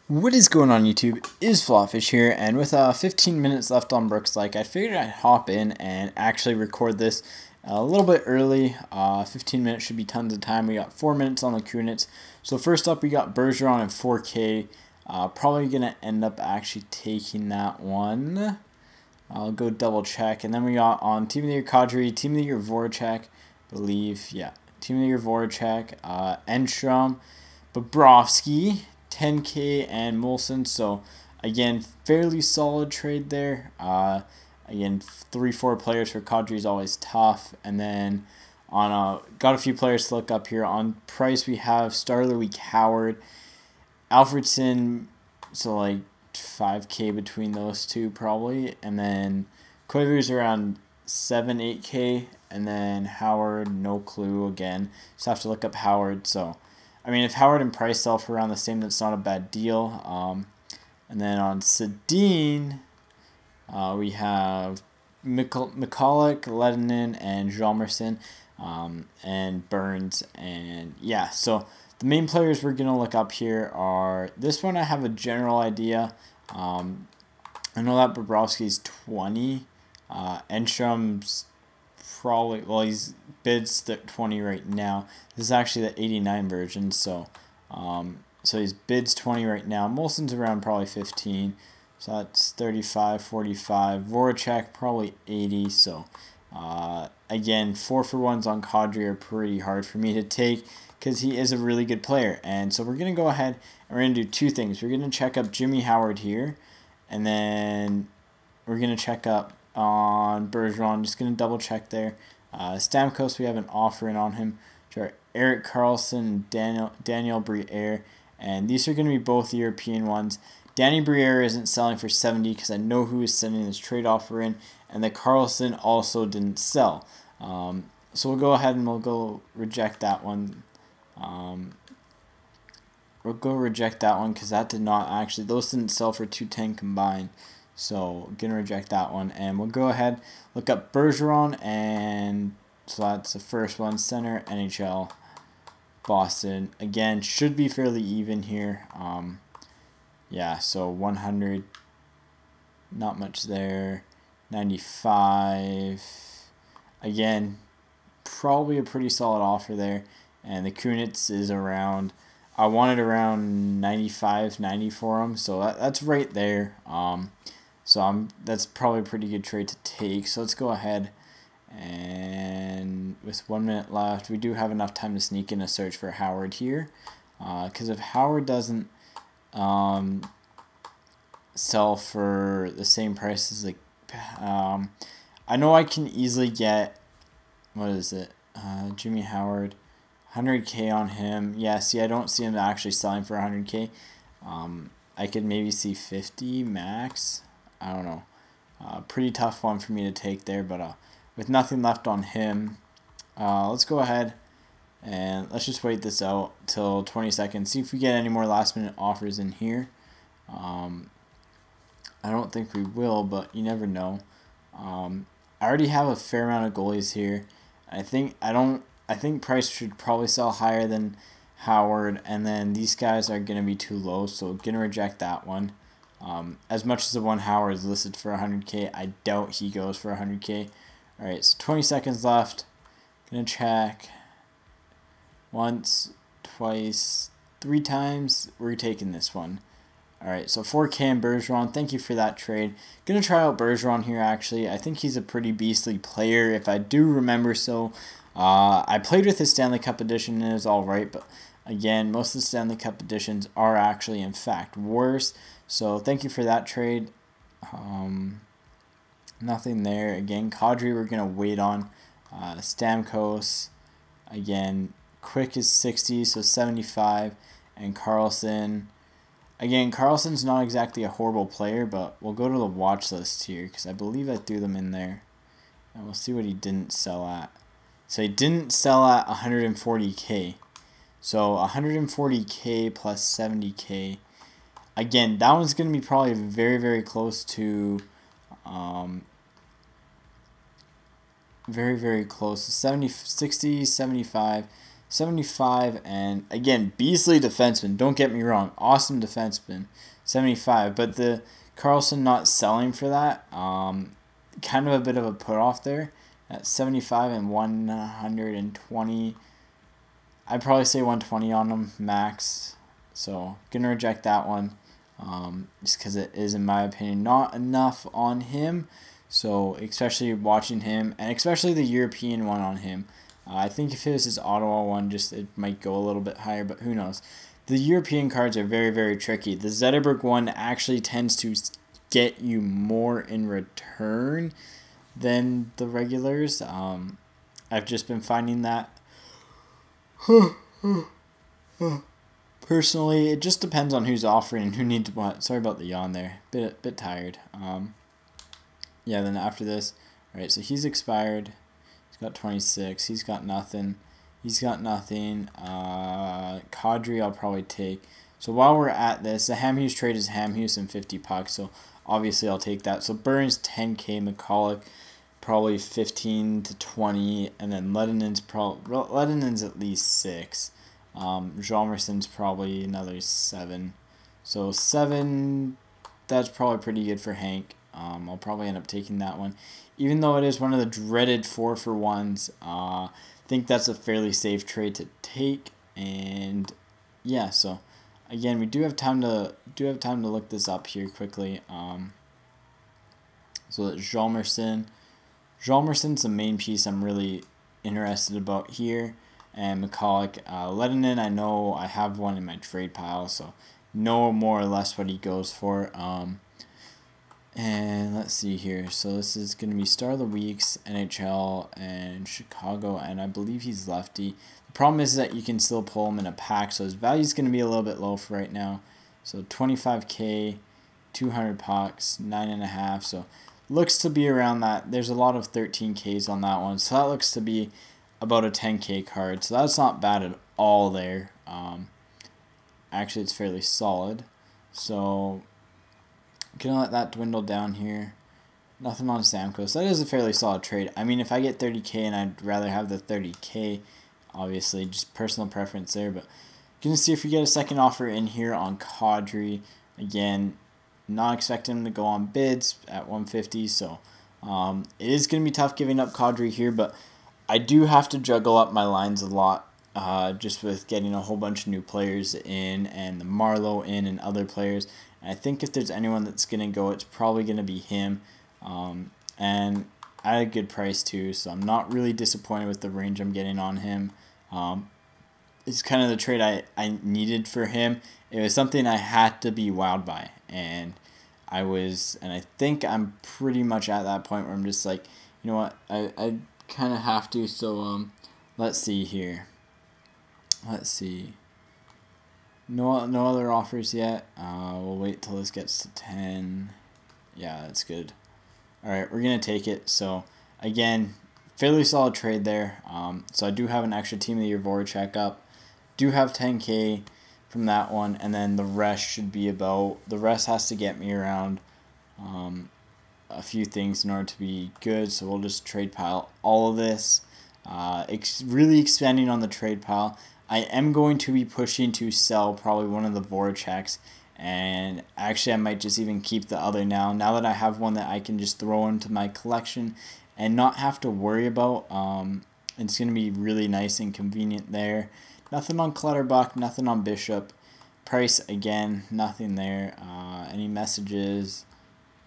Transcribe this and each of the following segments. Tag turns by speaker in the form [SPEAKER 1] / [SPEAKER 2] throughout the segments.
[SPEAKER 1] What is going on YouTube? Is FlopFish here, and with 15 minutes left on Brooks Like, I figured I'd hop in and actually record this a little bit early. 15 minutes should be tons of time. We got 4 minutes on the Kunitz. So first up, we got Bergeron in 4K. Probably going to end up actually taking that one. I'll go double check. And then we got on Team of the Year Kadri, Team of the Year Voracek, Team of the Year Voracek, Enstrom, Bobrovsky, 10K, and Molson. So again, fairly solid trade there. Again, 3-4 players for Kadri is always tough. And then on got a few players to look up here. On price, we have Star of the Week Howard, Alfredson, so like 5K between those two probably, and then Koivu's around 7-8K, and then Howard, no clue again. Just have to look up Howard. So I mean, if Howard and Price sell for around the same, that's not a bad deal. And then on Sedin, we have McCulloch, Lehtinen, and Hjalmarsson, and Burns. And yeah, so the main players we're going to look up here are, this one I have a general idea. I know that Bobrovsky's 20. Enstrom's probably, well, he's bids 20 right now. This is actually the 89 version, so so he's bids 20 right now. Molson's around probably 15, so that's 35, 45. Voracek probably 80. So again, 4-for-1s on Kadri are pretty hard for me to take because he is a really good player. And so we're gonna go ahead and we're gonna do two things. We're gonna check up Jimmy Howard here, and then we're gonna check up on Bergeron. Just going to double check there. Stamkos, we have an offer in on him. Erik Karlsson, Daniel Briere, and these are going to be both European ones. Danny Briere isn't selling for 70 because I know who is sending this trade offer in, and the Karlsson also didn't sell. So we'll go ahead and we'll go reject that one. We'll go reject that one because that did not actually, those didn't sell for 210 combined. So gonna reject that one, and we'll go ahead, look up Bergeron, and so that's the first one. Center, NHL, Boston. Again, should be fairly even here. Yeah, so 100, not much there. 95. Again, probably a pretty solid offer there. And the Kunitz is around, I wanted around 95, 90 for him, so that's right there. So that's probably a pretty good trade to take. So let's go ahead, and with 1 minute left, we do have enough time to sneak in a search for Howard here. Because if Howard doesn't sell for the same price as, like, I know I can easily get, what is it, Jimmy Howard, 100K on him. Yeah, see, I don't see him actually selling for 100K. I could maybe see 50 max. I don't know. Pretty tough one for me to take there, but with nothing left on him, let's go ahead and let's just wait this out till 20 seconds. See if we get any more last minute offers in here. I don't think we will, but you never know. I already have a fair amount of goalies here. I think Price should probably sell higher than Howard, and then these guys are going to be too low, so gonna reject that one. As much as the one Howard is listed for 100K, I doubt he goes for 100K. Alright, so 20 seconds left. Gonna check. Once, twice, 3 times. We're taking this one. Alright, so 4K and Bergeron. Thank you for that trade. Gonna try out Bergeron here, actually. I think he's a pretty beastly player, if I do remember so. I played with his Stanley Cup edition and it was alright, but again, most of the Stanley Cup editions are actually, in fact, worse. So thank you for that trade. Nothing there. Again, Kadri we're going to wait on. Stamkos, again, quick is 60, so 75. And Karlsson. Again, Karlsson's not exactly a horrible player, but we'll go to the watch list here because I believe I threw them in there. And we'll see what he didn't sell at. So he didn't sell at 140K. So 140K plus 70K. Again, that one's going to be probably very, very close to, very, very close to 70, 60, 75, 75, and again, beastly defenseman. Don't get me wrong, awesome defenseman, 75. But the Carlson not selling for that, kind of a bit of a put off there at 75 and 120. I'd probably say 120 on him max. So gonna reject that one, just because it is, in my opinion, not enough on him. So especially watching him, and especially the European one on him. I think if it was his Ottawa one, just it might go a little bit higher, but who knows. The European cards are very, very tricky. The Zetterberg one actually tends to get you more in return than the regulars. I've just been finding that. Personally, it just depends on who's offering and who needs what. Sorry about the yawn there. Bit tired. Yeah, then after this, alright, so he's expired. He's got 26. He's got nothing. He's got nothing. Kadri I'll probably take. So while we're at this, the Hamhuis trade is Hamhuis and 50 pucks, so obviously I'll take that. So Burns 10K, McCulloch probably 15 to 20, and then Ledinen's at least 6. Hjalmarsson's probably another 7. So 7, that's probably pretty good for Hank. I'll probably end up taking that one. Even though it is one of the dreaded 4-for-1s, I think that's a fairly safe trade to take. And yeah, so again, we do have time to look this up here quickly. So that Hjalmarsson's the main piece I'm really interested about here. And McCulloch, Ledinen, I know I have one in my trade pile, so know more or less what he goes for. And let's see here. So this is going to be Star of the Weeks, NHL, and Chicago, and I believe he's lefty. The problem is that you can still pull him in a pack, so his value is going to be a little bit low for right now. So 25K, 200 pucks, 9.5. So looks to be around that. There's a lot of 13Ks on that one, so that looks to be about a 10K card. So that's not bad at all there. Actually, it's fairly solid. So gonna let that dwindle down here. Nothing on Stamkos. That is a fairly solid trade. I mean, if I get 30K and I'd rather have the 30K, obviously, just personal preference there. But gonna see if we get a second offer in here on Kadri. Again, not expecting him to go on bids at 150. So it is gonna be tough giving up Kadri here, but I do have to juggle up my lines a lot. Just with getting a whole bunch of new players in and the Marlowe in and other players. And I think if there's anyone that's going to go, it's probably going to be him. And at a good price too, so I'm not really disappointed with the range I'm getting on him. It's kind of the trade I needed for him. It was something I had to be wowed by. And I think I'm pretty much at that point where I'm just like, you know what, I kind of have to. So let's see here. Let's see. No other offers yet. We'll wait till this gets to 10. Yeah, that's good. Alright, we're going to take it. So, again, fairly solid trade there. So I do have an extra Team of the Year Voracek up. Do have 10K from that one. And then the rest should be about... The rest has to get me around a few things in order to be good. So we'll just trade pile all of this. Really expanding on the trade pile. I am going to be pushing to sell probably one of the Voraceks, and actually I might just even keep the other now that I have one that I can just throw into my collection and not have to worry about. It's going to be really nice and convenient there. Nothing on Clutterbuck, nothing on Bishop. Price, again, nothing there. Any messages?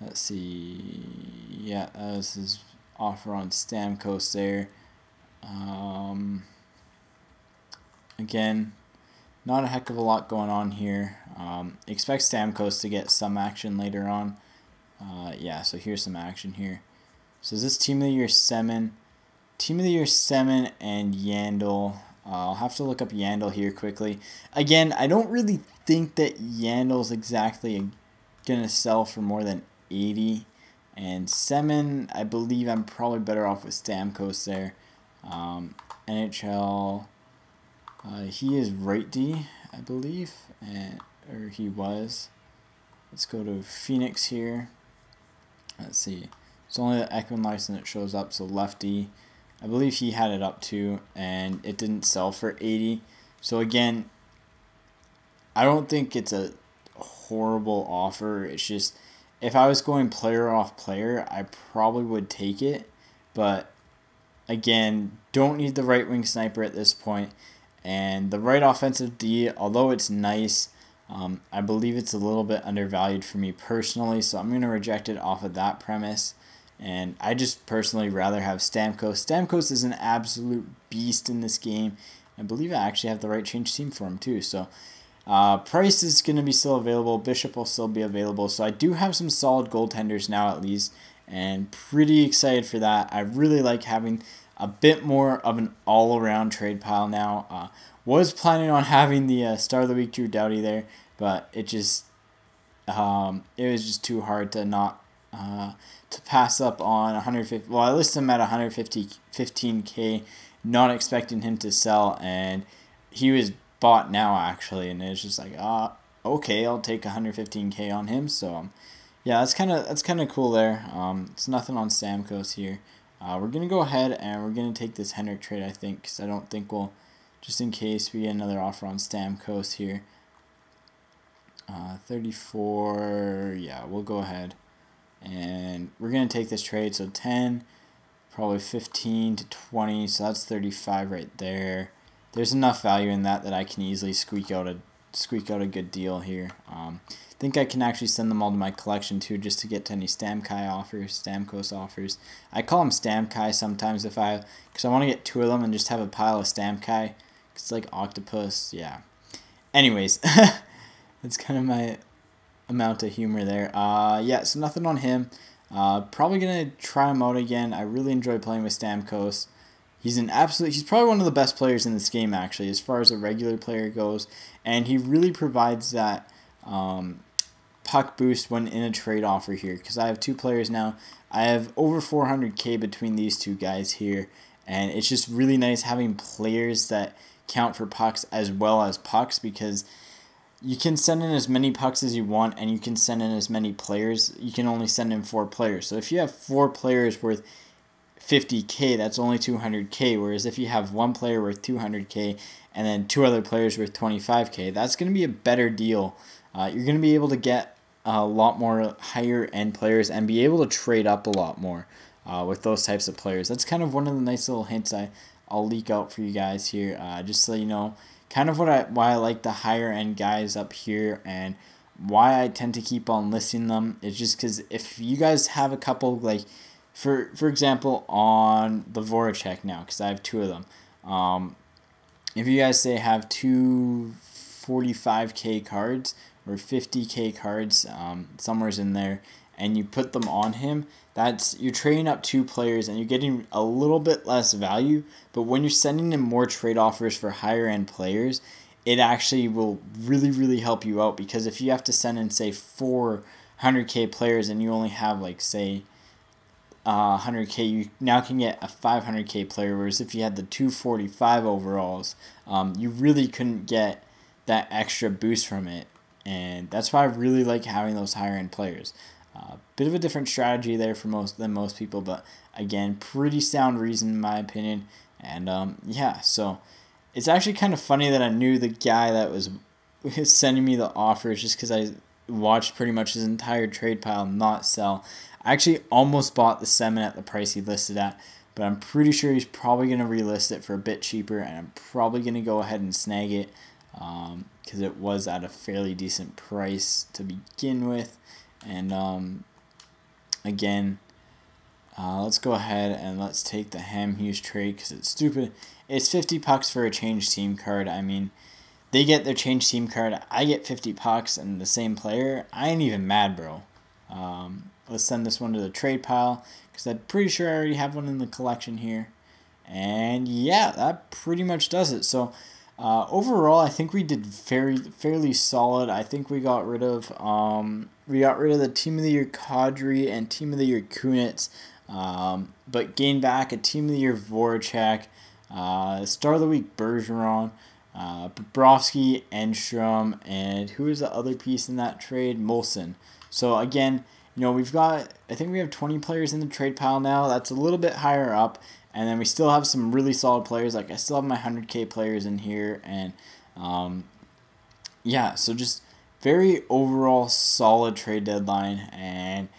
[SPEAKER 1] Let's see. Yeah, this is offer on Stamkos there. Again, not a heck of a lot going on here. Expect Stamkos to get some action later on. Yeah, so here's some action here. So is this Team of the Year Semin? Team of the Year Semin and Yandel. I'll have to look up Yandel here quickly. Again, I don't really think that Yandel's exactly going to sell for more than 80. And Semin, I believe I'm probably better off with Stamkos there. NHL... he is right D, I believe, or he was. Let's go to Phoenix here. Let's see. It's only the Ekman license that shows up, so lefty. I believe he had it up too, and it didn't sell for 80. So again, I don't think it's a horrible offer. It's just, if I was going player off player, I probably would take it. But again, don't need the right wing sniper at this point. And the right offensive D, although it's nice, I believe it's a little bit undervalued for me personally. So I'm going to reject it off of that premise. And I just personally rather have Stamkos. Stamkos is an absolute beast in this game. I believe I actually have the right change team for him too. So Price is going to be still available. Bishop will still be available. So I do have some solid goaltenders now at least. And pretty excited for that. I really like having a bit more of an all-around trade pile now. Was planning on having the Star of the Week Drew Doughty there. But it just it was just too hard to not to pass up on 150. Well, I listed him at 15K, not expecting him to sell, and he was bought now actually, and it's just like, okay, I'll take 115K on him. So yeah, that's kind of cool there. It's nothing on Stamkos here. We're gonna go ahead and we're gonna take this Henrik trade, I think, because I don't think we'll, just in case we get another offer on Stamkos here. 34, yeah, we'll go ahead. And we're going to take this trade, so 10, probably 15 to 20, so that's 35 right there. There's enough value in that I can easily squeak out a good deal here. I think I can actually send them all to my collection too, just to get to any Stamkos offers. I call them Stamkai sometimes because I want to get 2 of them and just have a pile of Stamkai. It's like octopus, yeah. Anyways, that's kind of my amount of humor there. Yeah, so nothing on him. Probably gonna try him out again. I really enjoy playing with Stamkos. He's probably one of the best players in this game actually, as far as a regular player goes, and he really provides that puck boost when in a trade offer here. Because I have 2 players now. I have over 400K between these 2 guys here, and it's just really nice having players that count for pucks as well as pucks, because you can send in as many pucks as you want, and you can send in as many players. You can only send in 4 players. So if you have 4 players worth 50K, that's only 200K. Whereas if you have 1 player worth 200K and then 2 other players worth 25K, that's going to be a better deal. You're going to be able to get a lot more higher end players and be able to trade up a lot more with those types of players. That's kind of one of the nice little hints I'll leak out for you guys here, just so you know. Kind of why I like the higher end guys up here, and why I tend to keep on listing them is just because if you guys have a couple, like for example on the Voracek now, because I have 2 of them. If you guys say have 2 45K cards or 50K cards, somewhere's in there, and you put them on him, you're trading up 2 players and you're getting a little bit less value. But when you're sending in more trade offers for higher end players, it actually will really, really help you out. Because if you have to send in, say, 400K players and you only have, like, say, 100K, you now can get a 500K player. Whereas if you had the 245 overalls, you really couldn't get that extra boost from it. And that's why I really like having those higher end players. Bit of a different strategy there than most people, but again, pretty sound reason in my opinion. And yeah, so it's actually kind of funny that I knew the guy that was sending me the offers, just because I watched pretty much his entire trade pile not sell. I actually almost bought the Semin at the price he listed at, but I'm pretty sure he's probably going to relist it for a bit cheaper, and I'm probably going to go ahead and snag it because it was at a fairly decent price to begin with. And again, let's go ahead and let's take the Ham Hughes trade because it's stupid. It's 50 pucks for a change team card. I mean, they get their change team card. I get 50 pucks and the same player. I ain't even mad, bro. Let's send this one to the trade pile because I'm pretty sure I already have one in the collection here. And yeah, that pretty much does it. So overall, I think we did fairly solid. I think we got rid of the Team of the Year Kadri and Team of the Year Kunitz, but gained back a Team of the Year Voracek, Star of the Week Bergeron, Bobrovsky, Enstrom, and who is the other piece in that trade? Molson. So again, you know, I think we have 20 players in the trade pile now. That's a little bit higher up. And then we still have some really solid players. Like I still have my 100K players in here, and yeah, so just very overall solid trade deadline, and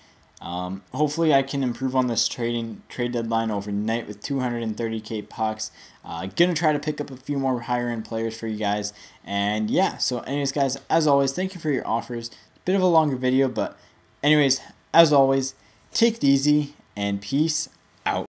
[SPEAKER 1] hopefully I can improve on this trade deadline overnight with 230K pucks. Gonna try to pick up a few more higher end players for you guys, and yeah. So anyways, guys, as always, thank you for your offers. Bit of a longer video, but anyways, as always, take it easy and peace out.